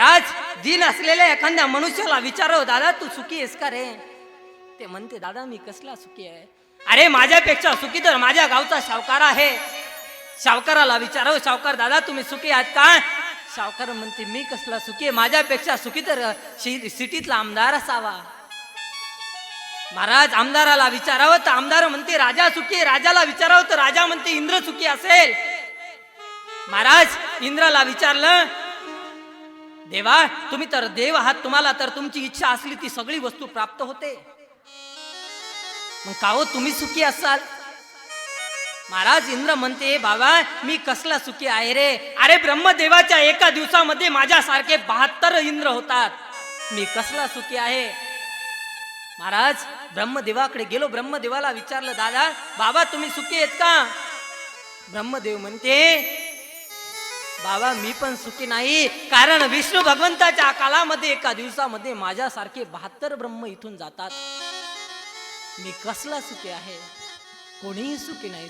महाराज दिन असलेल्या एखाद्या मनुष्याला विचारव, दादा तू सुखी आहेस का रे? ते म्हणते, दादा मी कसला सुखी आहे? अरे माझ्यापेक्षा सुखी तर माझ्या गावचा सावकार आहे. सावकाराला विचारव, सावकार दादा तुम्ही सुखी आहात का? सावकार म्हणते, मी कसला सुखी आहे? माझ्यापेक्षा सुखी तर सिटीतला आमदार असावा. महाराज आमदाराला विचारावं तर आमदार म्हणते राजा सुखी आहे. राजाला विचारावं तर राजा म्हणते इंद्र सुखी असेल. महाराज इंद्राला विचारलं, देवा तुम्ही तर देव आहात, तुम्हाला तर तुमची इच्छा असली ती सगळी वस्तू प्राप्त होते, मग का हो तुम्ही सुखी असाल? महाराज इंद्र म्हणते, बाबा मी कसला सुखी आहे रे? अरे ब्रह्मदेवाच्या एका दिवसामध्ये माझ्यासारखे 72 इंद्र होतात, मी कसला सुखी आहे? महाराज ब्रह्मदेवाकडे गेलो, ब्रह्मदेवाला विचारलं, दादा बाबा तुम्ही सुखी आहेत का? ब्रह्मदेव म्हणते, बाबा मी पण सुखी नाही, कारण विष्णू भगवंताच्या काळामध्ये एका दिवसामध्ये माझ्यासारखे 72 ब्रह्म इथून जातात, मी कसला सुखी आहे? कोणीही सुखी नाही.